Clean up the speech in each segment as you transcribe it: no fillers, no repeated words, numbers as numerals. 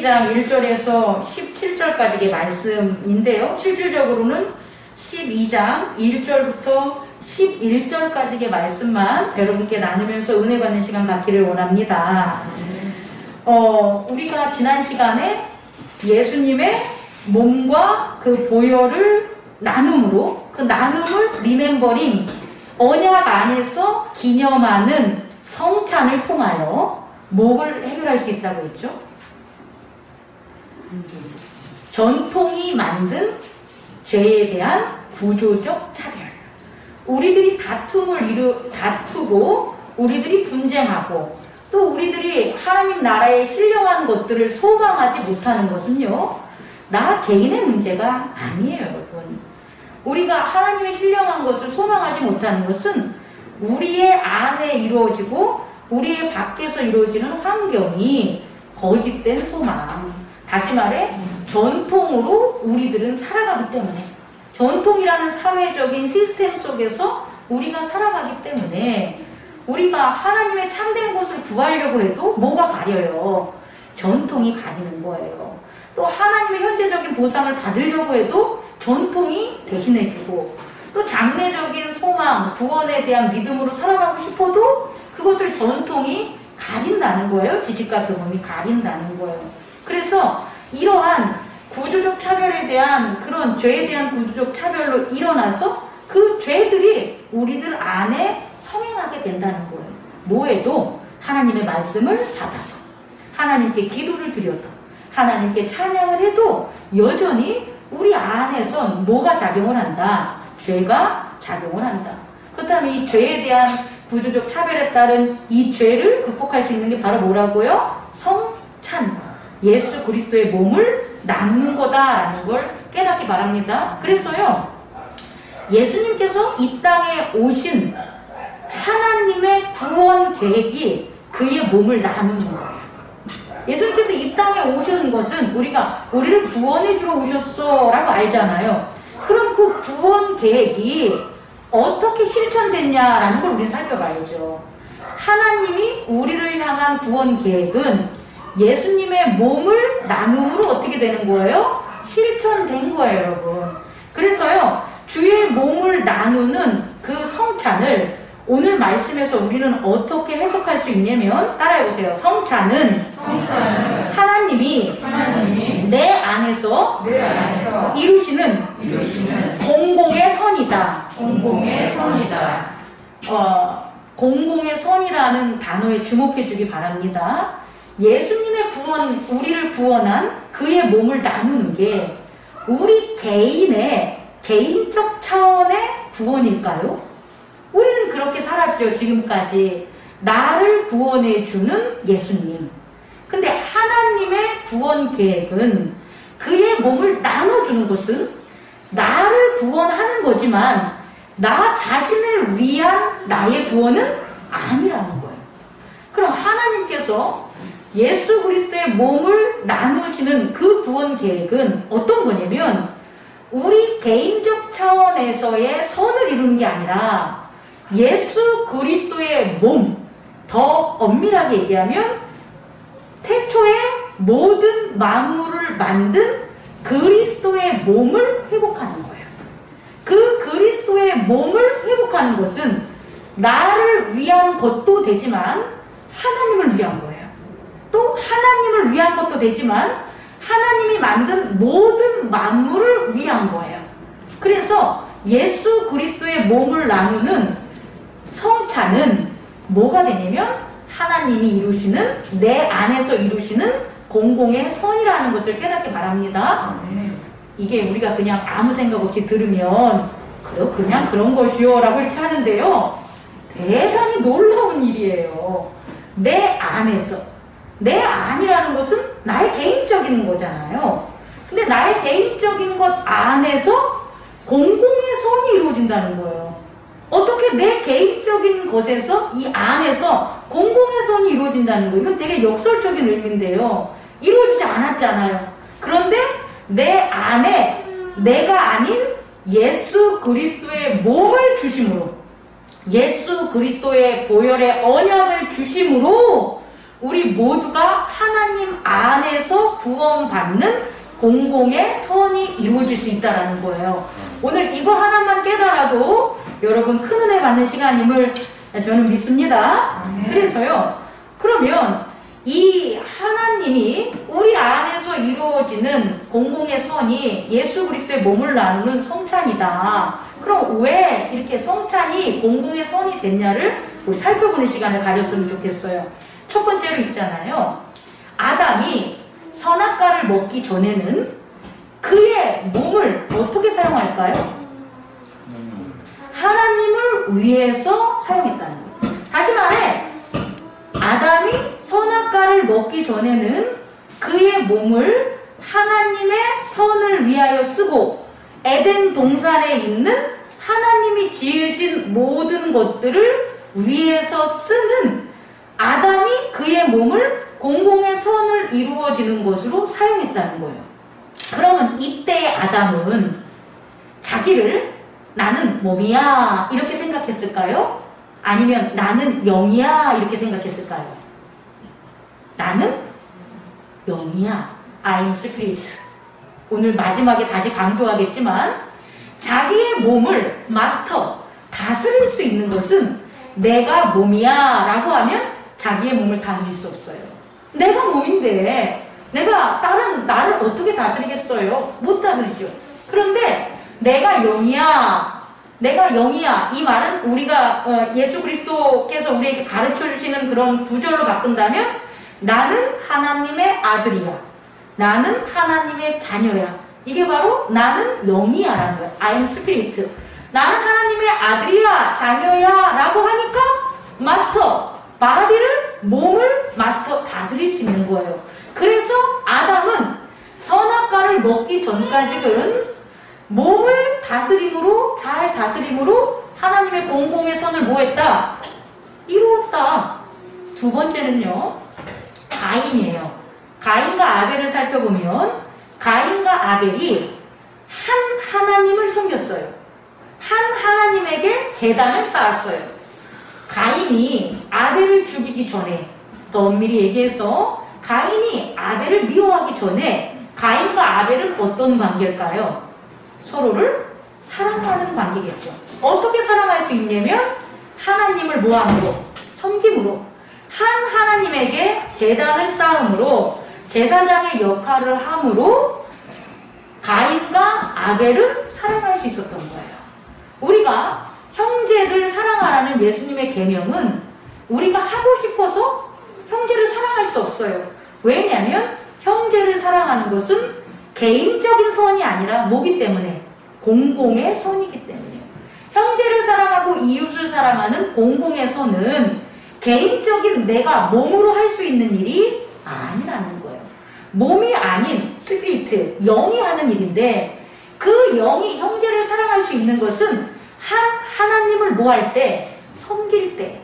12장 1절에서 17절까지의 말씀인데요. 실질적으로는 12장 1절부터 11절까지의 말씀만 여러분께 나누면서 은혜 받는 시간 갖기를 원합니다. 우리가 지난 시간에 예수님의 몸과 그 보혈을 나눔으로, 그 나눔을 리멤버링, 언약 안에서 기념하는 성찬을 통하여 뭐를 해결할 수 있다고 했죠? 전통이 만든 죄에 대한 구조적 차별. 우리들이 다투고 우리들이 분쟁하고 또 우리들이 하나님 나라의 신령한 것들을 소망하지 못하는 것은요, 나 개인의 문제가 아니에요, 여러분. 우리가 하나님의 신령한 것을 소망하지 못하는 것은 우리의 안에 이루어지고 우리의 밖에서 이루어지는 환경이 거짓된 소망, 다시 말해 전통으로 우리들은 살아가기 때문에, 전통이라는 사회적인 시스템 속에서 우리가 살아가기 때문에 우리가 하나님의 참된 것을 구하려고 해도 뭐가 가려요? 전통이 가리는 거예요. 또 하나님의 현재적인 보상을 받으려고 해도 전통이 대신해주고, 또 장래적인 소망, 구원에 대한 믿음으로 살아가고 싶어도 그것을 전통이 가린다는 거예요. 지식과 경험이 가린다는 거예요. 그래서 이러한 구조적 차별에 대한, 그런 죄에 대한 구조적 차별로 일어나서 그 죄들이 우리들 안에 성행하게 된다는 거예요. 뭐해도 하나님의 말씀을 받아서, 하나님께 기도를 드려도, 하나님께 찬양을 해도 여전히 우리 안에선 뭐가 작용을 한다? 죄가 작용을 한다. 그렇다면 이 죄에 대한 구조적 차별에 따른 이 죄를 극복할 수 있는 게 바로 뭐라고요? 성찬, 예수 그리스도의 몸을 나누는 거다라는 걸 깨닫기 바랍니다. 그래서요, 예수님께서 이 땅에 오신 하나님의 구원 계획이 그의 몸을 나누는 거예요. 예수님께서 이 땅에 오신 것은 우리를 구원해 주러 오셨어 라고 알잖아요. 그럼 그 구원 계획이 어떻게 실천됐냐라는 걸 우리는 살펴봐야죠. 하나님이 우리를 향한 구원 계획은 예수님의 몸을 나눔으로 어떻게 되는 거예요? 실천된 거예요, 여러분. 그래서요, 주의 몸을 나누는 그 성찬을 오늘 말씀에서 우리는 어떻게 해석할 수 있냐면, 따라해보세요. 성찬은 하나님이 내 안에서 이루시는 공공의 선이다. 공공의 선이라는 단어에 주목해 주기 바랍니다. 예수님의 구원, 우리를 구원한 그의 몸을 나누는 게 우리 개인의 개인적 차원의 구원일까요? 우리는 그렇게 살았죠, 지금까지. 나를 구원해 주는 예수님. 근데 하나님의 구원 계획은 그의 몸을 나눠주는 것은 나를 구원하는 거지만 나 자신을 위한 나의 구원은 아니라는 거예요. 그럼 하나님께서 예수 그리스도의 몸을 나누시는 그 구원 계획은 어떤 거냐면, 우리 개인적 차원에서의 선을 이루는 게 아니라 예수 그리스도의 몸, 더 엄밀하게 얘기하면 태초에 모든 만물을 만든 그리스도의 몸을 회복하는 거예요. 그 그리스도의 몸을 회복하는 것은 나를 위한 것도 되지만 하나님을 위한 거예요. 또 하나님을 위한 것도 되지만 하나님이 만든 모든 만물을 위한 거예요. 그래서 예수 그리스도의 몸을 나누는 성찬은 뭐가 되냐면 하나님이 이루시는, 내 안에서 이루시는 공공의 선이라는 것을 깨닫기 바랍니다. 이게 우리가 그냥 아무 생각 없이 들으면 그냥 그런 것이요 라고 이렇게 하는데요, 대단히 놀라운 일이에요. 내 안에서, 내 안이라는 것은 나의 개인적인 거잖아요. 근데 나의 개인적인 것 안에서 공공의 선이 이루어진다는 거예요. 어떻게 내 개인적인 것에서, 이 안에서 공공의 선이 이루어진다는 거예요. 이건 되게 역설적인 의미인데요, 이루어지지 않았잖아요. 그런데 내 안에 내가 아닌 예수 그리스도의 몸을 주심으로, 예수 그리스도의 보혈의 언약을 주심으로 우리 모두가 하나님 안에서 구원받는 공공의 선이 이루어질 수 있다는 거예요. 오늘 이거 하나만 깨달아도 여러분 큰 은혜 받는 시간임을 저는 믿습니다. 그래서요, 그러면 이 하나님이 우리 안에서 이루어지는 공공의 선이 예수 그리스도의 몸을 나누는 성찬이다. 그럼 왜 이렇게 성찬이 공공의 선이 됐냐를 우리 살펴보는 시간을 가졌으면 좋겠어요. 첫 번째로 있잖아요. 아담이 선악과를 먹기 전에는 그의 몸을 어떻게 사용할까요? 하나님을 위해서 사용했다는 거예요. 다시 말해, 아담이 선악과를 먹기 전에는 그의 몸을 하나님의 선을 위하여 쓰고 에덴 동산에 있는 하나님이 지으신 모든 것들을 위해서 쓰는 아담이 그의 몸을 공공의 선을 이루어지는 것으로 사용했다는 거예요. 그러면 이때의 아담은 자기를 나는 몸이야 이렇게 생각했을까요? 아니면 나는 영이야 이렇게 생각했을까요? 나는 영이야. I'm spirit. 오늘 마지막에 다시 강조하겠지만 자기의 몸을 마스터, 다스릴 수 있는 것은 내가 몸이야 라고 하면 자기의 몸을 다스릴 수 없어요. 내가 몸인데 내가 다른 나를 어떻게 다스리겠어요? 못 다스리죠. 그런데 내가 영이야, 내가 영이야, 이 말은 우리가 예수 그리스도께서 우리에게 가르쳐 주시는 그런 구절로 바꾼다면 나는 하나님의 아들이야, 나는 하나님의 자녀야, 이게 바로 나는 영이야 라는 거야. I am spirit. 나는 하나님의 아들이야, 자녀야 라고 하니까 마스터, 바디를, 몸을 마스터, 다스릴 수 있는 거예요. 그래서 아담은 선악과를 먹기 전까지는 몸을 다스림으로, 잘 다스림으로 하나님의 공공의 선을 뭐 했다? 이루었다. 두 번째는요, 가인이에요. 가인과 아벨을 살펴보면 가인과 아벨이 한 하나님을 섬겼어요. 한 하나님에게 제단을 쌓았어요. 가인이 아벨을 죽이기 전에, 더 엄밀히 얘기해서 가인이 아벨을 미워하기 전에 가인과 아벨은 어떤 관계일까요? 서로를 사랑하는 관계겠죠. 어떻게 사랑할 수 있냐면 하나님을 모함으로, 섬김으로, 한 하나님에게 제단을 쌓음으로, 제사장의 역할을 함으로 가인과 아벨은 사랑할 수 있었던 거예요. 우리가 형제를 사랑하라는 예수님의 계명은 우리가 하고 싶어서 형제를 사랑할 수 없어요. 왜냐하면 형제를 사랑하는 것은 개인적인 선이 아니라 뭐기 때문에? 공공의 선이기 때문이에요. 형제를 사랑하고 이웃을 사랑하는 공공의 선은 개인적인 내가 몸으로 할 수 있는 일이 아니라는 거예요. 몸이 아닌 스피리트, 영이 하는 일인데 그 영이 형제를 사랑할 수 있는 것은 하나님을 뭐 할 때? 섬길 때.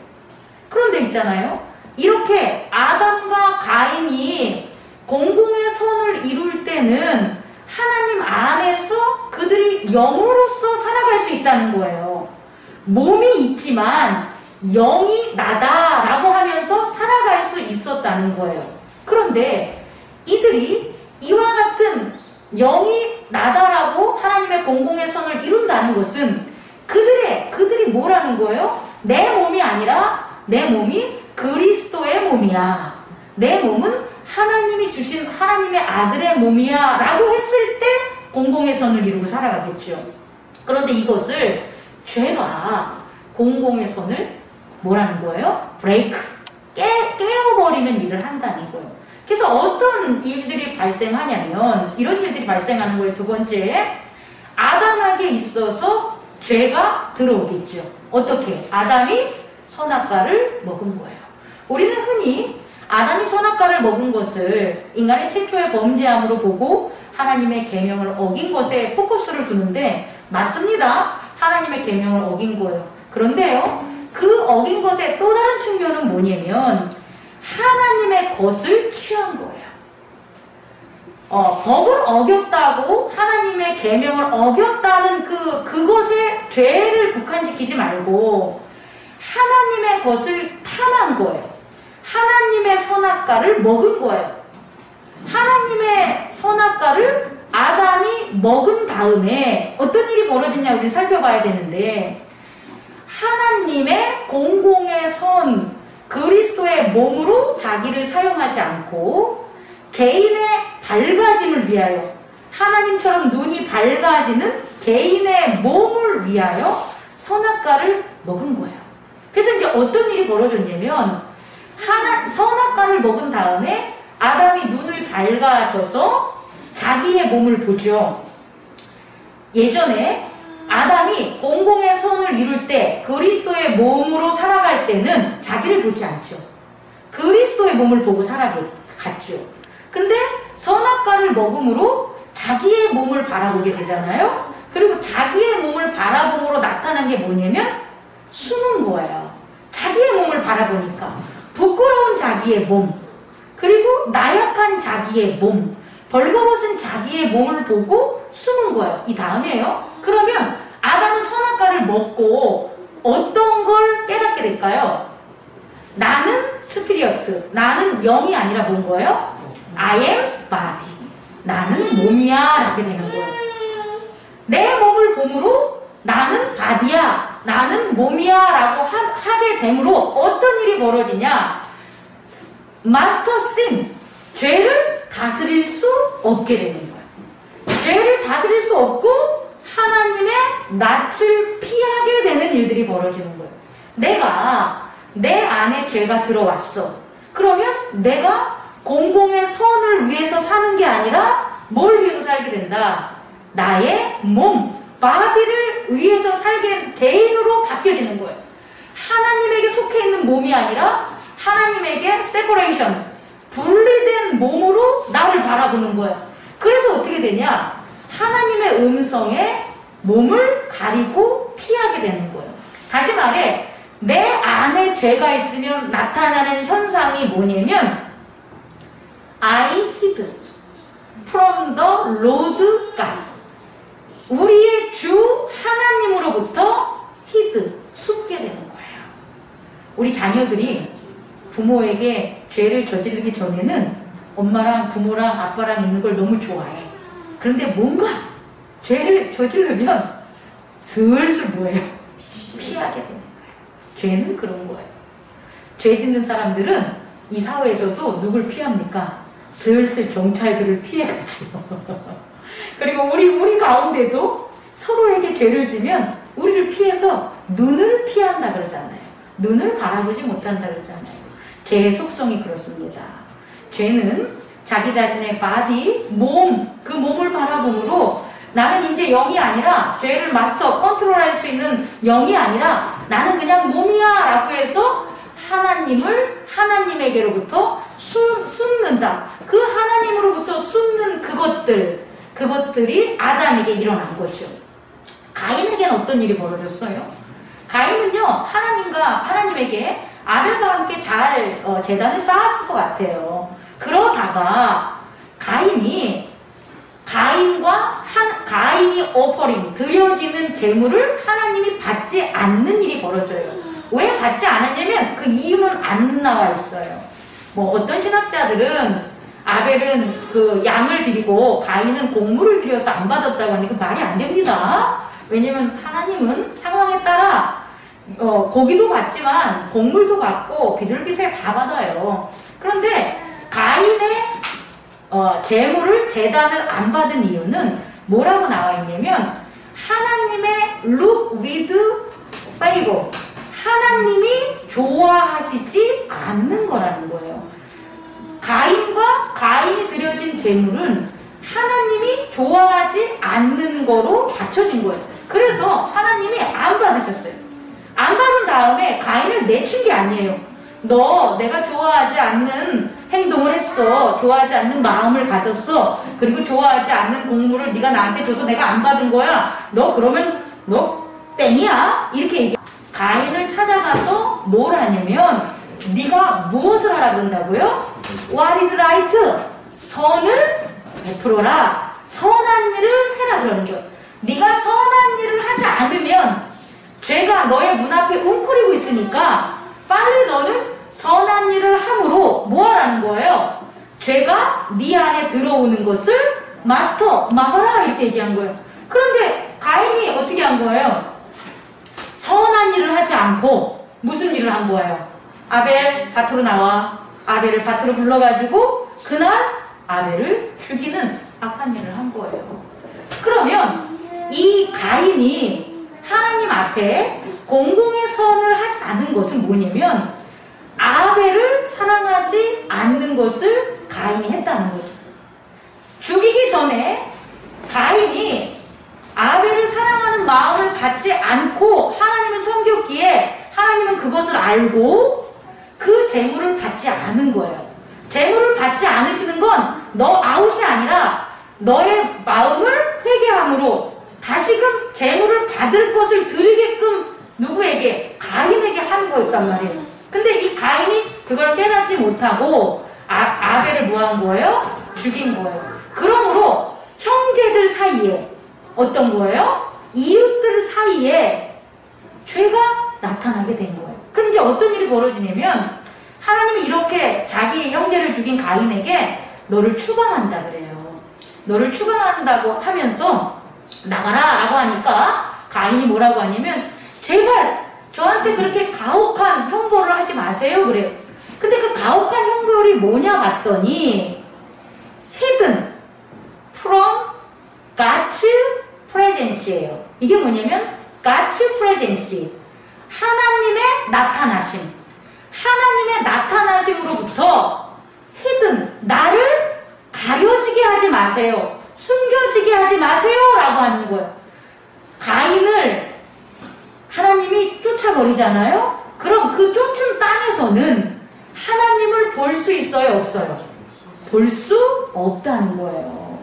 그런데 있잖아요. 이렇게 아담과 가인이 공공의 선을 이룰 때는 하나님 안에서 그들이 영으로서 살아갈 수 있다는 거예요. 몸이 있지만 영이 나다라고 하면서 살아갈 수 있었다는 거예요. 그런데 이들이 이와 같은 영이 나다라고 하나님의 공공의 선을 이룬다는 것은 그들이 뭐라는 거예요? 내 몸이 아니라 내 몸이 그리스도의 몸이야. 내 몸은 하나님이 주신 하나님의 아들의 몸이야 라고 했을 때 공공의 선을 이루고 살아가겠죠. 그런데 이것을 죄가 공공의 선을 뭐라는 거예요? 브레이크, 깨어버리는 일을 한다는 거예요. 그래서 어떤 일들이 발생하냐면 이런 일들이 발생하는 거예요. 두 번째, 아담에게 있어서 죄가 들어오겠죠. 어떻게? 아담이 선악과를 먹은 거예요. 우리는 흔히 아담이 선악과를 먹은 것을 인간의 최초의 범죄함으로 보고 하나님의 계명을 어긴 것에 포커스를 두는데 맞습니다. 하나님의 계명을 어긴 거예요. 그런데요, 그 어긴 것의 또 다른 측면은 뭐냐면 하나님의 것을 취한 거예요. 법을 어겼다고 하나님의 계명을 어겼다는 그것에 죄를 국한시키지 말고 하나님의 것을 탐한 거예요. 하나님의 선악과를 먹은 거예요. 하나님의 먹은 다음에 어떤 일이 벌어지냐 우리 살펴봐야 되는데, 하나님의 공공의 선 그리스도의 몸으로 자기를 사용하지 않고 개인의 밝아짐을 위하여, 하나님처럼 눈이 밝아지는 개인의 몸을 위하여 선악과를 먹은 거예요. 그래서 이제 어떤 일이 벌어졌냐면, 선악과를 먹은 다음에 아담이 눈을 밝아져서 자기의 몸을 보죠. 예전에 아담이 공공의 선을 이룰 때, 그리스도의 몸으로 살아갈 때는 자기를 보지 않죠. 그리스도의 몸을 보고 살아갔죠. 근데 선악과를 먹음으로 자기의 몸을 바라보게 되잖아요. 그리고 자기의 몸을 바라봄으로 나타난 게 뭐냐면 숨은 거예요. 자기의 몸을 바라보니까 부끄러운 자기의 몸, 그리고 나약한 자기의 몸, 벌거벗은 자기의 몸을 보고 숨은 거예요. 이 다음이에요. 그러면 아담은 선악과를 먹고 어떤 걸 깨닫게 될까요? 나는 스피리어트, 나는 영이 아니라 뭔 거예요? I am body, 나는 몸이야 라게 되는 거예요. 내 몸을 봄으로 나는 바디야, 나는 몸이야 라고 하게 되므로 어떤 일이 벌어지냐? 마스터 신, 죄를 다스릴 수 없게 되는 거예요. 죄를 다스릴 수 없고 하나님의 낯을 피하게 되는 일들이 벌어지는 거예요. 내가 내 안에 죄가 들어왔어. 그러면 내가 공공의 선을 위해서 사는 게 아니라 뭘 위해서 살게 된다? 나의 몸, 바디를 위해서 살게 개인으로 바뀌어지는 거예요. 하나님에게 속해 있는 몸이 아니라 하나님에게 세퍼레이션, 분리된 몸으로 나를 바라보는 거예요. 그래서 어떻게 되냐? 하나님의 음성에 몸을 가리고 피하게 되는 거예요. 다시 말해, 내 안에 죄가 있으면 나타나는 현상이 뭐냐면 I hid from the Lord God. 우리의 주 하나님으로부터 hid, 숨게 되는 거예요. 우리 자녀들이 부모에게 죄를 저지르기 전에는 엄마랑 부모랑 아빠랑 있는 걸 너무 좋아해. 그런데 뭔가 죄를 저지르면 슬슬 뭐예요? 피하게 되는 거예요. 죄는 그런 거예요. 죄 짓는 사람들은 이 사회에서도 누굴 피합니까? 슬슬 경찰들을 피해가지고 그리고 우리 가운데도 서로에게 죄를 지면 우리를 피해서 눈을 피한다 그러잖아요. 눈을 바라보지 못한다 그러잖아요. 죄의 속성이 그렇습니다. 죄는 자기 자신의 바디, 몸, 그 몸을 바라봄으로 나는 이제 영이 아니라, 죄를 마스터, 컨트롤할 수 있는 영이 아니라 나는 그냥 몸이야 라고 해서 하나님에게로부터 숨는다. 그 하나님으로부터 숨는 그것들이 아담에게 일어난 거죠. 가인에게는 어떤 일이 벌어졌어요? 가인은요, 하나님에게 아들과 함께 잘 제단을 쌓았을 것 같아요. 그러다가 가인이 오퍼링, 드려지는 제물을 하나님이 받지 않는 일이 벌어져요. 왜 받지 않았냐면 그 이유는 안 나와 있어요. 뭐 어떤 신학자들은 아벨은 그 양을 드리고 가인은 곡물을 드려서 안 받았다고 하는데 그 말이 안 됩니다. 왜냐면 하나님은 상황에 따라 고기도 받지만 곡물도 받고 비둘기새 다 받아요. 그런데 가인의 제물을, 제단을 안 받은 이유는 뭐라고 나와 있냐면 하나님의 look with favor, 하나님이 좋아하시지 않는 거라는 거예요. 가인이 드려진 제물은 하나님이 좋아하지 않는 거로 받쳐진 거예요. 그래서 하나님이 안 받으셨어요. 안 받은 다음에 가인을 내친 게 아니에요. 너 내가 좋아하지 않는 행동을 했어. 좋아하지 않는 마음을 가졌어. 그리고 좋아하지 않는 곡물을 네가 나한테 줘서 내가 안 받은 거야. 너 그러면 너 땡이야. 이렇게 얘기해. 가인을 찾아가서 뭘 하냐면 네가 무엇을 하라 그런다고요? What is right? 선을 베풀어라. 선한 일을 해라 그러는 거예요. 네가 선한 일을 하지 않으면 죄가 너의 문 앞에 웅크리고 있으니까 빨리 너는 선한 일을 함으로 뭐 하라는 거예요? 죄가 네 안에 들어오는 것을 마스터, 마하라 이렇게 얘기한 거예요. 그런데 가인이 어떻게 한 거예요? 선한 일을 하지 않고 무슨 일을 한 거예요? 아벨 밭으로 나와. 아벨을 밭으로 불러가지고 그날 아벨을 죽이는 악한 일을 한 거예요. 그러면 이 가인이 하나님 앞에 공공의 선을 하지 않은 것은 뭐냐면 아벨을 사랑하지 않는 것을 가인이 했다는 거죠. 죽이기 전에 가인이 아벨을 사랑하는 마음을 갖지 않고 하나님을 섬겼기에 하나님은 그것을 알고 그 재물을 받지 않은 거예요. 재물을 받지 않으시는 건 너 아웃이 아니라 너의 마음을 회개함으로 다시금 재물을 받을 것을 드리게끔 누구에게? 가인에게 한 거였단 말이에요. 근데 이 가인이 그걸 깨닫지 못하고 아벨을 뭐 한 거예요? 죽인 거예요. 그러므로 형제들 사이에 어떤 거예요? 이웃들 사이에 죄가 나타나게 된 거예요. 그럼 이제 어떤 일이 벌어지냐면 하나님이 이렇게 자기 형제를 죽인 가인에게 너를 추방한다 그래요. 너를 추방한다고 하면서 나가라 라고 하니까 가인이 뭐라고 하냐면 제발 저한테 그렇게 가혹한 형벌을 하지 마세요 그래요. 근데 그 가혹한 형벌이 뭐냐 봤더니 hidden from God's presence예요. 이게 뭐냐면 God's presence, 하나님의 나타나심. 하나님의 나타나심으로부터 hidden, 나를 가려지게 하지 마세요. 숨겨지게 하지 마세요 라고 하는 거예요. 가인을 하나님이 쫓아버리잖아요. 그럼 그 쫓은 땅에서는 하나님을 볼 수 있어요? 없어요? 볼 수 없다는 거예요.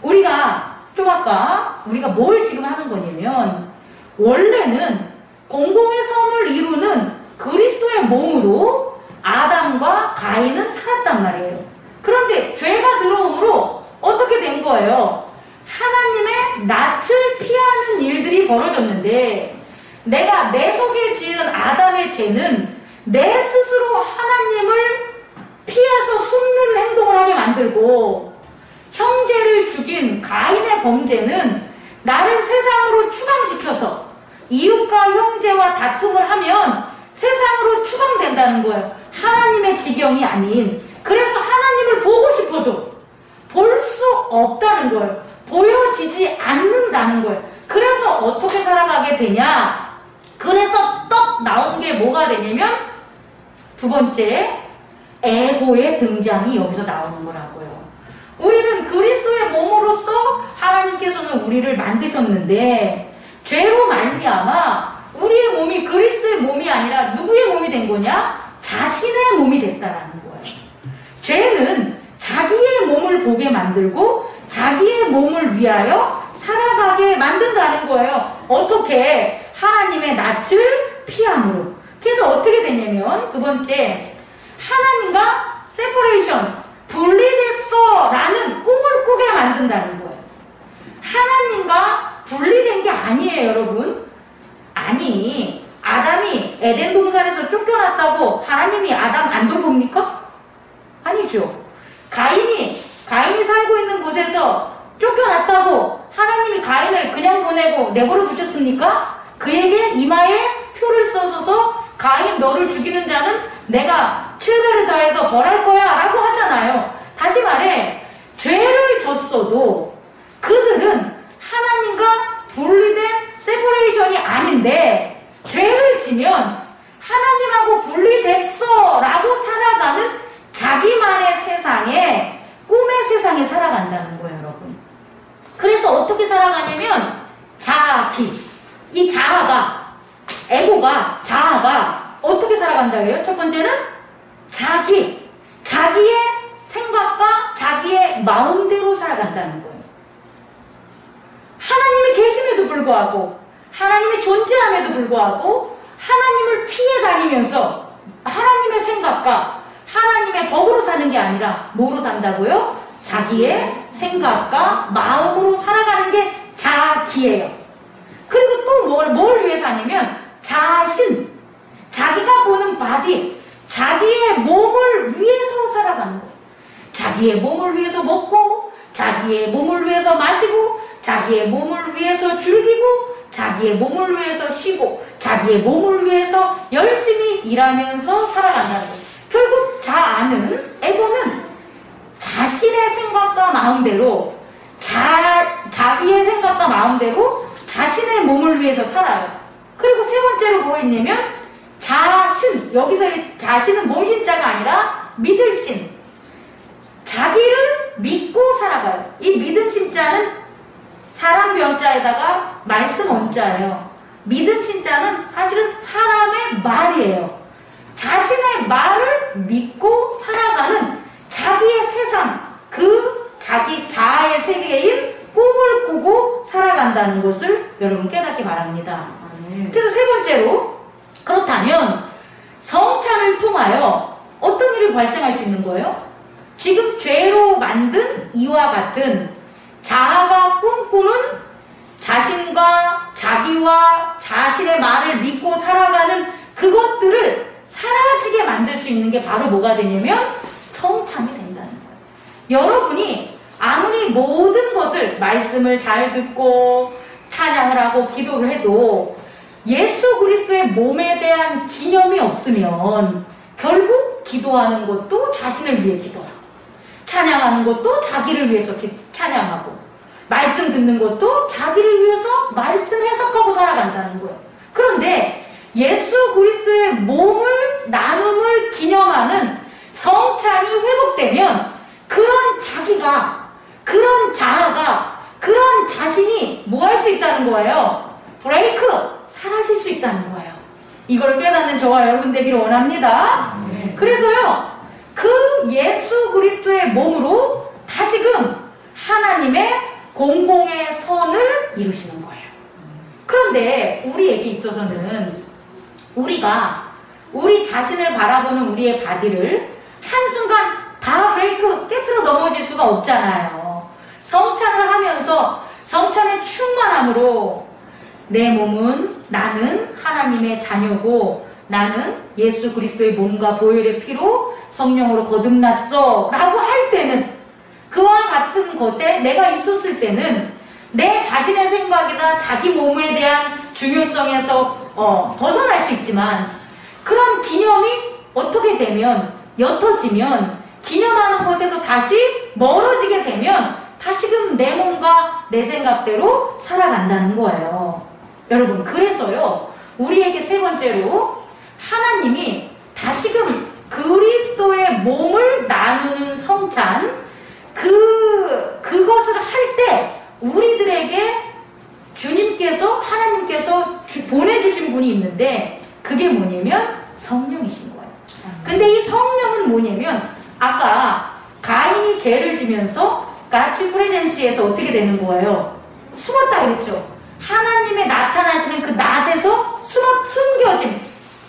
우리가 좀 아까 우리가 뭘 지금 하는 거냐면 원래는 공공의 선을 이루는 그리스도의 몸으로 아담과 가인은 살았단 말이에요. 그런데 죄가 들어옴으로 어떻게 된 거예요? 하나님의 낯을 피하는 일들이 벌어졌는데 내가 내 속에 지은 아담의 죄는 내 스스로 하나님을 피해서 숨는 행동을 하게 만들고 형제를 죽인 가인의 범죄는 나를 세상으로 추방시켜서 이웃과 형제와 다툼을 하면 세상으로 추방된다는 거예요. 하나님의 지경이 아닌. 그래서 하나님을 보고 싶어도 볼 수 없다는 거예요. 보여지지 않는다는 거예요. 그래서 어떻게 살아가게 되냐? 그래서 떡 나온 게 뭐가 되냐면 두 번째, 에고의 등장이 여기서 나오는 거라고요. 우리는 그리스도의 몸으로서 하나님께서는 우리를 만드셨는데 죄로 말미암아 우리의 몸이 그리스도의 몸이 아니라 누구의 몸이 된 거냐? 자신의 몸이 됐다라는 거예요. 죄는 자기의 몸을 보게 만들고 자기의 몸을 위하여 살아가게 만든다는 거예요. 어떻게? 하나님의 낯을 피함으로. 그래서 어떻게 되냐면 두 번째, 하나님과 세퍼레이션, 분리됐어 라는 꿈을 꾸게 만든다는 거예요. 하나님과 분리된 게 아니에요, 여러분. 아니, 아담이 에덴 동산에서 쫓겨났다고 하나님이 아담 안 돌봅니까? 아니죠. 가인이 살고 있는 곳에서 쫓겨났다고 하나님이 가인을 그냥 보내고 내버려 두셨습니까? 그에게 이마에 표를 써서 가인 너를 죽이는 자는 내가 7배를 더해서 벌할 거야 라고 하잖아요. 다시 말해 죄를 졌어도 그들은 하나님과 분리된 세퍼레이션이 아닌데 죄를 지면 하나님하고 분리됐어 라고 살아가는 자기만의 세상에, 꿈의 세상에 살아간다는 거예요, 여러분. 그래서 어떻게 살아가냐면 자기, 이 자아가, 에고가, 자아가 어떻게 살아간다고요? 첫 번째는 자기의 생각과 자기의 마음대로 살아간다는 거예요. 하나님이 계심에도 불구하고, 하나님이 존재함에도 불구하고 하나님을 피해 다니면서 하나님의 생각과 하나님의 법으로 사는 게 아니라 뭐로 산다고요? 자기의 생각과 마음으로 살아가는 게 자기예요. 그리고 또 뭘 위해 사냐면 자신, 자기가 보는 바디, 자기의 몸을 위해서 살아가는 거예요. 자기의 몸을 위해서 먹고, 자기의 몸을 자기의 몸을 위해서 즐기고 자기의 몸을 위해서 쉬고 자기의 몸을 위해서 열심히 일하면서 살아간다는 거예요. 결국 자아는, 에고는 자신의 생각과 마음대로 자기의 생각과 마음대로 자신의 몸을 위해서 살아요. 그리고 세 번째로 뭐가 있냐면 자신, 여기서의 자신은 몸신자가 아니라 믿을 신, 자기를 믿고 살아가요. 이 믿음 신자는 사람 병자에다가 말씀 원자예요. 믿음 신자는 사실은 사람의 말이에요. 자신의 말을 믿고 살아가는 자기의 세상, 그 자기 자아의 세계인 꿈을 꾸고 살아간다는 것을 여러분 깨닫기 바랍니다. 그래서 세 번째로, 그렇다면 성찬을 통하여 어떤 일이 발생할 수 있는 거예요? 지금 죄로 만든 이와 같은 자아가 꿈꾸는 자신과 자기와 자신의 말을 믿고 살아가는 그것들을 사라지게 만들 수 있는 게 바로 뭐가 되냐면 성찬이 된다는 거예요. 여러분이 아무리 모든 것을 말씀을 잘 듣고 찬양을 하고 기도를 해도 예수 그리스도의 몸에 대한 기념이 없으면 결국 기도하는 것도 자신을 위해 기도하고 찬양하는 것도 자기를 위해서 찬양하고 말씀 듣는 것도 자기를 위해서 말씀 해석하고 살아간다는 거예요. 그런데 예수 그리스도의 몸을 나눔을 기념하는 성찬이 회복되면 그런 자기가, 그런 자아가, 그런 자신이 뭐 할 수 있다는 거예요? 브레이크! 사라질 수 있다는 거예요. 이걸 깨닫는 저와 여러분 되기를 원합니다. 그래서요, 그 예수 그리스도의 몸으로 다시금 하나님의 공공의 선을 이루시는 거예요. 그런데 우리에게 있어서는 우리가 우리 자신을 바라보는 우리의 바디를 한순간 다 브레이크 깨트려 넘어질 수가 없잖아요. 성찬을 하면서 성찬의 충만함으로 내 몸은, 나는 하나님의 자녀고 나는 예수 그리스도의 몸과 보혈의 피로 성령으로 거듭났어 라고 할 때는, 그와 같은 것에 내가 있었을 때는 내 자신의 생각이나 자기 몸에 대한 중요성에서 벗어날 수 있지만, 그런 기념이 어떻게 되면, 옅어지면, 기념하는 곳에서 다시 멀어지게 되면 다시금 내 몸과 내 생각대로 살아간다는 거예요. 여러분, 그래서요, 우리에게 세 번째로 하나님이 다시금 그리스도의 몸을 나누는 성찬, 그것을 할 때 우리들에게 주님께서, 하나님께서 보내주신 분이 있는데 그게 뭐냐면 성령이신 거예요. 근데 이 성령은 뭐냐면 아까 가인이 죄를 지면서 가치 프레젠스에서 어떻게 되는 거예요? 숨었다 그랬죠. 하나님의 나타나시는 그 낫에서 숨겨짐,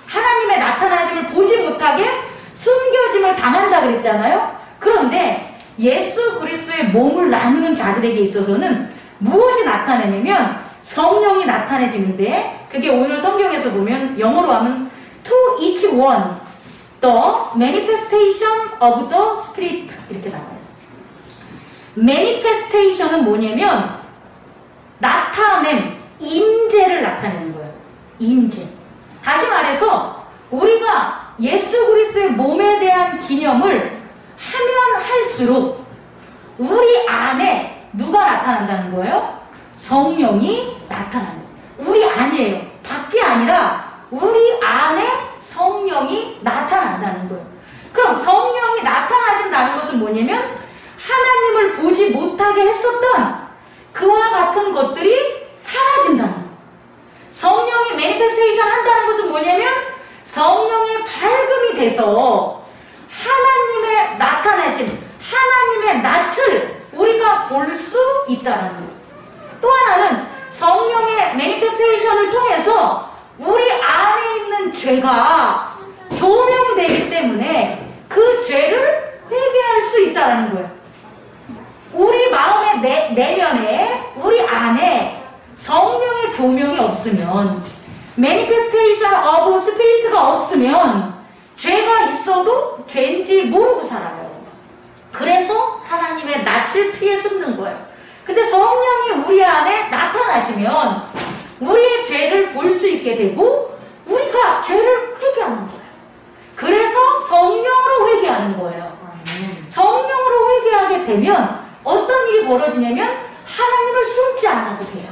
하나님의 나타나심을 보지 못하게 숨겨짐을 당한다 그랬잖아요. 그런데 예수 그리스도의 몸을 나누는 자들에게 있어서는 무엇이 나타내냐면 성령이 나타내지는데, 그게 오늘 성경에서 보면 영어로 하면 to each one the manifestation of the spirit 이렇게 나와요. manifestation은 뭐냐면 나타냄, 임재를 나타내는 거예요. 임재. 다시 말해서 우리가 예수 그리스도의 몸에 대한 기념을 하면 할수록 우리 안에 누가 나타난다는 거예요? 성령이 나타나는 거예요. 우리 안이에요. 밖이 아니라 우리 안에 성령이 나타난다는 거예요. 그럼 성령이 나타나신다는 것은 뭐냐면 하나님을 보지 못하게 했었던 그와 같은 것들이 사라진다는 거예요. 성령이 매니페스테이션 한다는 것은 뭐냐면 성령의 밝음이 돼서 하나님의 나타내진, 하나님의 낯을 우리가 볼 수 있다는 거예요. 또 하나는 성령의 매니페스테이션을 통해서 우리 안에 있는 죄가 조명되기 때문에 그 죄를 회개할 수 있다는 거예요. 우리 마음의 내면에, 우리 안에 성령의 조명이 없으면, 매니페스테이션 오브 스피리트가 없으면 죄가 있어도 죄인지 모르고 살아요. 그래서 하나님의 낯을 피해 숨는 거예요. 근데 성령이 우리 안에 나타나시면 우리의 죄를 볼 수 있게 되고 우리가 죄를 회개하는 거예요. 그래서 성령으로 회개하는 거예요. 성령으로 회개하게 되면 어떤 일이 벌어지냐면 하나님을 숨지 않아도 돼요.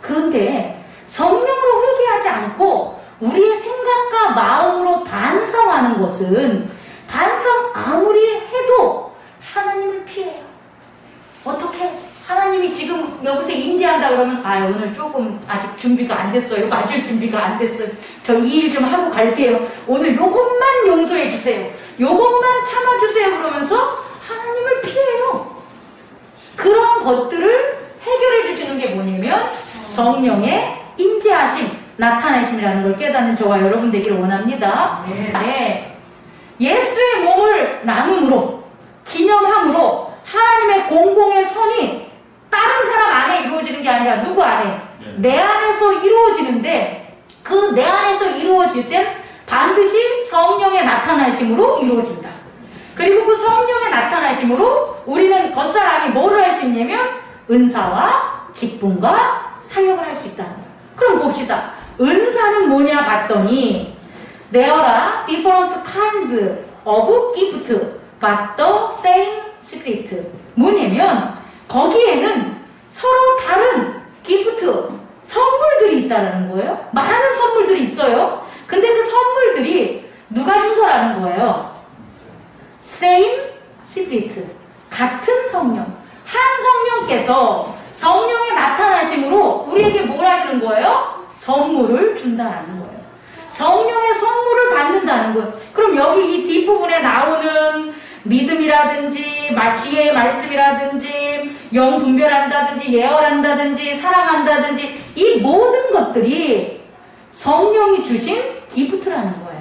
그런데 성령으로 회개하지 않고 우리의 생각과 마음으로 반성하는 것은 반성 아무리 해도 하나님을 피해요. 어떻게? 하나님이 지금 여기서 임재한다 그러면 오늘 조금 아직 준비가 안 됐어요. 맞을 준비가 안 됐어요. 저 이 일 좀 하고 갈게요. 오늘 요것만 용서해 주세요. 요것만 참아주세요. 그러면서 하나님을 피해요. 그런 것들을 해결해 주시는 게 뭐냐면 성령의 임재하심, 나타내심이라는 걸 깨닫는 저와 여러분 되기를 원합니다. 네. 예수의 몸을 나눔으로, 기념함으로 하나님의 공공의 선이 다른 사람 안에 이루어지는 게 아니라 누구 안에? 내 안에서 이루어지는데 그 내 안에서 이루어질 땐 반드시 성령의 나타나심으로 이루어진다. 그리고 그 성령의 나타나심으로 우리는 겉사람이 뭐를 할 수 있냐면 은사와 직분과 사역을 할 수 있다. 그럼 봅시다. 은사는 뭐냐 봤더니 There are different kinds of gift, but the same spirit. 뭐냐면 거기에는 서로 다른 기프트, 선물들이 있다는 거예요. 많은 선물들이 있어요. 근데 그 선물들이 누가 준 거라는 거예요. Same Spirit. 같은 성령. 한 성령께서 성령의 나타나심으로 우리에게 뭘 하시는 거예요? 선물을 준다는 거예요. 성령의 선물을 받는다는 거예요. 그럼 여기 이 뒷부분에 나오는 믿음이라든지 지혜의 말씀이라든지 영 분별한다든지 예언한다든지 사랑한다든지 이 모든 것들이 성령이 주신 기프트라는 거예요.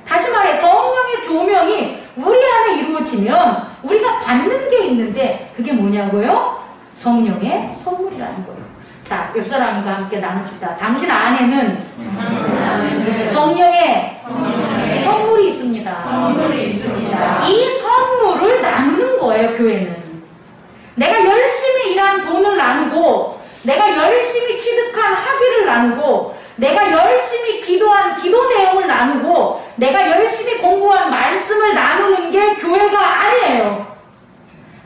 다시 말해 성령의 조명이 우리 안에 이루어지면 우리가 받는 게 있는데 그게 뭐냐고요? 성령의 선물이라는 거예요. 자, 옆 사람과 함께 나눕시다. 당신 안에는 성령의 선물이 있습니다. 이 선물을 나누는 거예요, 교회는. 내가 열심히 일한 돈을 나누고, 내가 열심히 취득한 학위를 나누고, 내가 열심히 기도한 기도 내용을 나누고, 내가 열심히 공부한 말씀을 나누는 게 교회가 아니에요.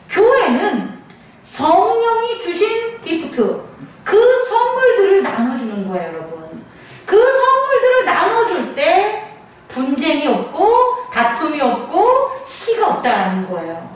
교회는 성령이 주신 기프트, 그 선물들을 나눠주는 거예요, 여러분. 그 선물들을 나눠줄 때 분쟁이 없고 다툼이 없고 시기가 없다라는 거예요.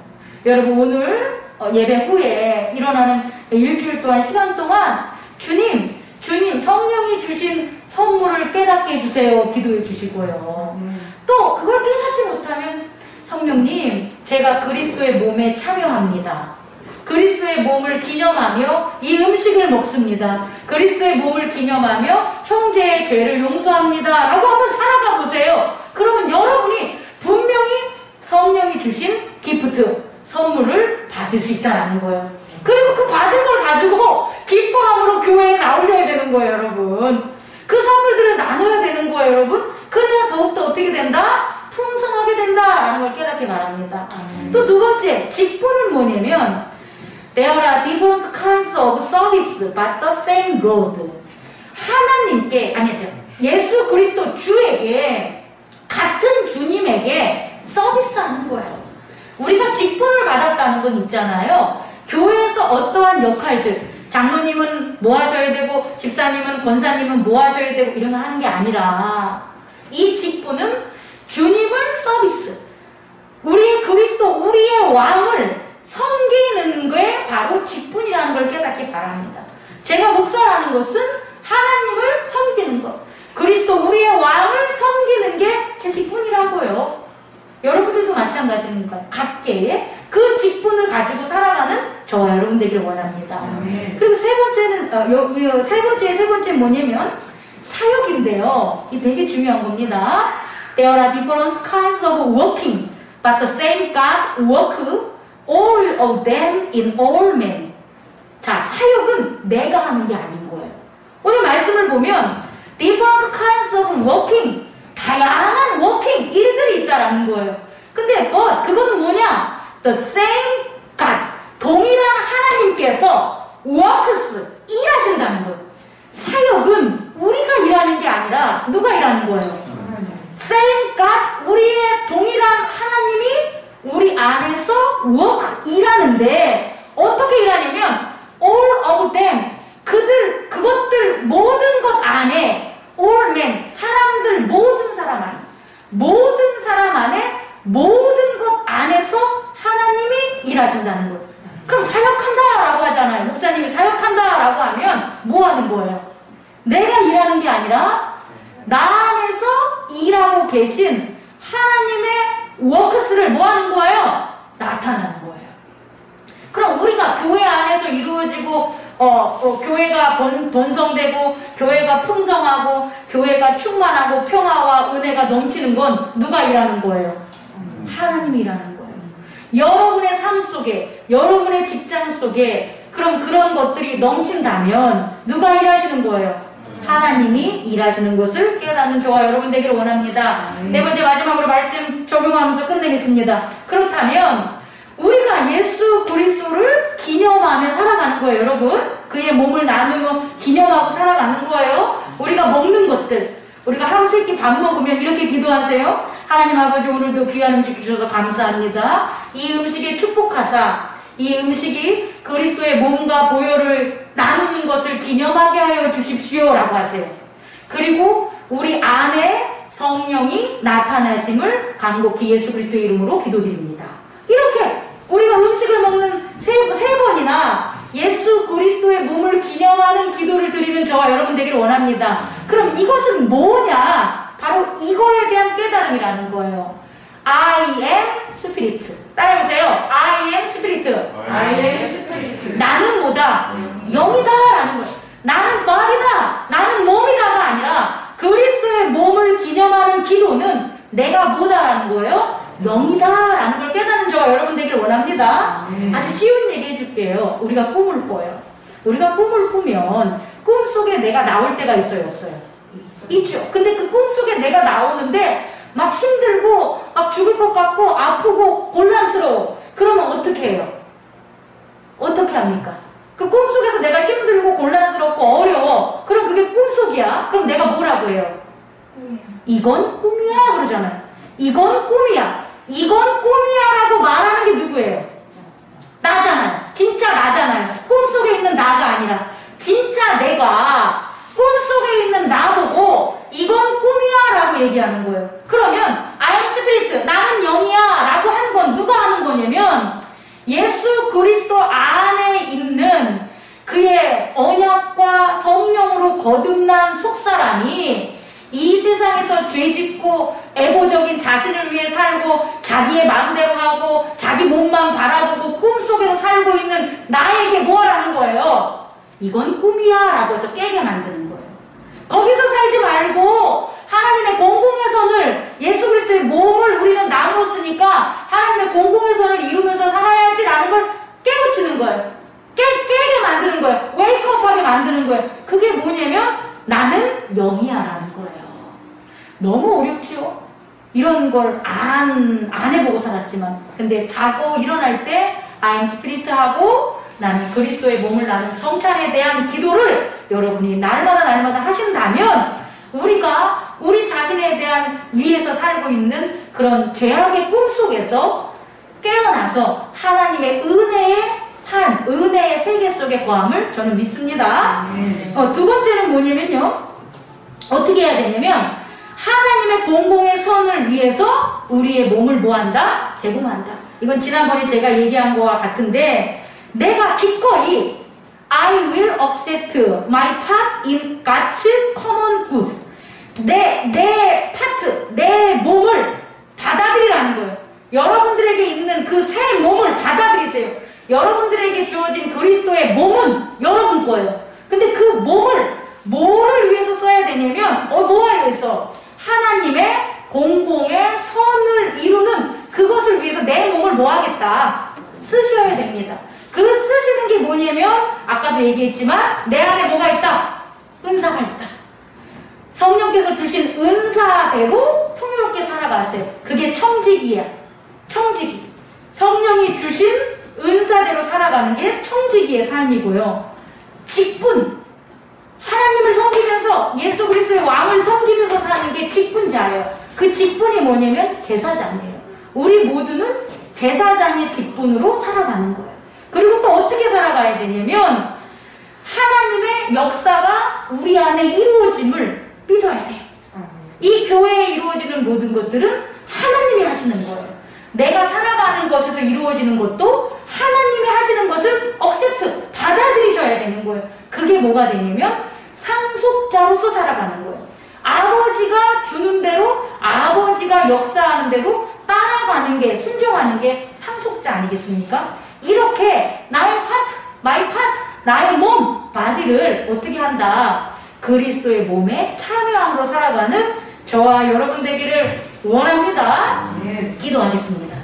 여러분 오늘 예배 후에 일어나는 일주일 동안 시간 동안 주님 성령이 주신 선물을 깨닫게 해주세요. 기도해 주시고요. 또 그걸 깨닫지 못하면 성령님 제가 그리스도의 몸에 참여합니다. 그리스도의 몸을 기념하며 이 음식을 먹습니다. 그리스도의 몸을 기념하며 형제의 죄를 용서합니다. 라고 한번 살아가 보세요. 그러면 여러분이 분명히 성령이 주신 기프트, 선물을 받을 수 있다는 거예요. 그리고 그 받은 걸 가지고 기뻐함으로 교회에 나오셔야 되는 거예요, 여러분. 그 선물들을 나눠야 되는 거예요, 여러분. 그래야 더욱더 어떻게 된다? 풍성하게 된다라는 걸 깨닫기 바랍니다. 또 두 번째, 직분은 뭐냐면 There are different kinds of service, but the same Lord. 하나님께, 아니죠. 예수 그리스도 주에게, 같은 주님에게 서비스하는 거예요. 우리가 직분을 받았다는 건 있잖아요. 교회에서 어떠한 역할들, 장로님은 뭐 하셔야 되고, 집사님은, 권사님은 뭐 하셔야 되고, 이런 거 하는 게 아니라, 이 직분은 주님을 서비스, 우리의 그리스도, 우리의 왕을 섬기는 게 바로 직분이라는 걸 깨닫기 바랍니다. 제가 목사라는 것은 하나님을 섬기는 것, 그리스도 우리의 왕을 섬기는 게 제 직분이라고요. 여러분들도 마찬가지입니다. 각계의 그 직분을 가지고 살아가는 저와 여러분 되길 원합니다. 그리고 세 번째는 뭐냐면 사역인데요. 이게 되게 중요한 겁니다. There are different kinds of working, but the same God work all of them in all men. 자, 사역은 내가 하는 게 아닌 거예요. 오늘 말씀을 보면 different kinds of working, 다양한 working, 일들이 있다라는 거예요. 근데 but 그거는 뭐냐? The same God, 동일한 하나님께서 works, 일하신다는 거예요. 사역은 우리가 일하는 게 아니라 누가 일하는 거예요? Same God, 우리의 동일한 하나님이 우리 안에서 work, 일하는데 어떻게 일하냐면 all of them, 그것들 모든 것 안에 all men, 사람들 모든 사람 안에 모든 것 안에서 하나님이 일하신다는 거예요. 그럼 사역한다라고 하잖아요. 목사님이 사역한다라고 하면 뭐 하는 거예요? 내가 일하는 게 아니라 나 안에서 일하고 계신 하나님의 워크스를 뭐 하는 거예요? 나타나는 거예요. 그럼 우리가 교회 안에서 이루어지고 교회가 번성되고 교회가 풍성하고 교회가 충만하고 평화와 은혜가 넘치는 건 누가 일하는 거예요? 하나님이 일하는 거예요. 여러분의 삶 속에, 여러분의 직장 속에 그런 것들이 넘친다면 누가 일하시는 거예요? 하나님이 일하시는 것을 깨닫는 저와 여러분 되기를 원합니다. 네 번째 마지막으로 말씀 적용하면서 끝내겠습니다. 그렇다면 우리가 예수 그리스도를 기념하며 살아가는 거예요, 여러분. 그의 몸을 나누며 기념하고 살아가는 거예요. 우리가 먹는 것들, 우리가 하루 세 끼 밥 먹으면 이렇게 기도하세요. 하나님 아버지, 오늘도 귀한 음식 주셔서 감사합니다. 이 음식에 축복하사 이 음식이 그리스도의 몸과 보혈을 나누는 것을 기념하게 하여 주십시오 라고 하세요. 그리고 우리 안에 성령이 나타나심을 간곡히 예수 그리스도의 이름으로 기도드립니다. 이렇게 우리가 음식을 먹는 세 번이나 예수 그리스도의 몸을 기념하는 기도를 드리는 저와 여러분 되기를 원합니다. 그럼 이것은 뭐냐? 바로 이거에 대한 깨달음이라는 거예요. I am spirit. 따라해보세요. I am spirit. I am spirit. 나는 뭐다? 영이다 라는 거예요. 나는 body다. 나는 몸이다가 아니라 그리스도의 몸을 기념하는 기도는 내가 뭐다라는 거예요? 영이다 라는 걸 깨닫는 저와 여러분 되기를 원합니다. 아주 쉬운 얘기 해줄게요. 우리가 꿈을 꿔요. 우리가 꿈을 꾸면 꿈속에 내가 나올 때가 있어요, 없어요? 있죠. 근데 그 꿈속에 내가 나오는데 막 힘들고 막 죽을 것 같고 아프고 곤란스러워. 그러면 어떻게 해요? 어떻게 합니까? 그 꿈속에서 내가 힘들고 곤란스럽고 어려워. 그럼 그게 꿈속이야. 그럼 내가 뭐라고 해요? 이건 꿈이야 그러잖아요. 이건 꿈이야. 이건 꿈이야 라고 말하는 게 누구예요? 나잖아요. 진짜 나잖아요. 꿈속에 있는 나가 아니라 진짜 내가 꿈속에 있는 나보고 이건 꿈이야 라고 얘기하는 거예요. 그러면 I am spirit, 나는 영이야 라고 하는 건 누가 하는 거냐면 예수 그리스도 안에 있는 그의 언약과 성령으로 거듭난 속사람이 이 세상에서 죄짓고 애고적인 자신을 위해 살고 자기의 마음대로 하고 자기 몸만 바라보고 꿈속에서 살고 있는 나에게 뭐 하라는 거예요? 이건 꿈이야 라고 해서 깨게 만드는 거예요. 거기서 살지 말고 하나님의 공공의 선을, 예수 그리스도의 몸을 우리는 나누었으니까 하나님의 공공의 선을 이루면서 살아야지 라는 걸 깨우치는 거예요. 깨게 만드는 거예요. 웨이크업하게 만드는 거예요. 그게 뭐냐면 나는 영이야 라는 거예요. 너무 어렵죠? 이런 걸 안 해보고 살았지만 근데 자고 일어날 때 I am spirit 하고 나는 그리스도의 몸을 나눈 성찬에 대한 기도를 여러분이 날마다 하신다면 우리가 우리 자신에 대한 위에서 살고 있는 그런 죄악의 꿈속에서 깨어나서 하나님의 은혜의 삶, 은혜의 세계 속에 거함을 저는 믿습니다. 두 번째는 뭐냐면요. 어떻게 해야 되냐면 하나님의 공공의 선을 위해서 우리의 몸을 뭐한다? 제공한다. 이건 지난번에 제가 얘기한 거와 같은데 내가 기꺼이 I will accept my part in God's common good. 내 파트, 내 몸을 받아들이라는 거예요. 여러분들에게 있는 그 새 몸을 받아들이세요. 여러분들에게 주어진 그리스도의 몸은 여러분 거예요. 근데 그 몸을 뭐를 위해서 써야 되냐면 뭐를 위해서? 하나님의 공공의 선을 이루는 그것을 위해서 내 몸을 뭐 하겠다? 쓰셔야 됩니다. 그 쓰시는 게 뭐냐면 아까도 얘기했지만 내 안에 뭐가 있다? 은사가 있다. 성령께서 주신 은사대로 풍요롭게 살아가세요. 그게 청지기야. 청지기. 성령이 주신 은사대로 살아가는 게 청지기의 삶이고요. 직분, 하나님을 섬기면서 예수 그리스도의 왕을 섬기면서 사는 게 직분자예요. 그 직분이 뭐냐면 제사장이에요. 우리 모두는 제사장의 직분으로 살아가는 거예요. 그리고 또 어떻게 살아가야 되냐면 하나님의 역사가 우리 안에 이루어짐을 믿어야 돼요. 이 교회에 이루어지는 모든 것들은 하나님이 하시는 거예요. 내가 살아가는 것에서 이루어지는 것도 하나님이 하시는 것을 억셉트, 받아들이셔야 되는 거예요. 그게 뭐가 되냐면 상속자로서 살아가는 거예요. 아버지가 주는 대로, 아버지가 역사하는 대로 따라가는 게, 순종하는 게 상속자 아니겠습니까? 이렇게 나의 파트, 마이 파트, 나의 몸, 바디를 어떻게 한다? 그리스도의 몸에 참여함으로 살아가는 저와 여러분 되기를 원합니다. 기도하겠습니다.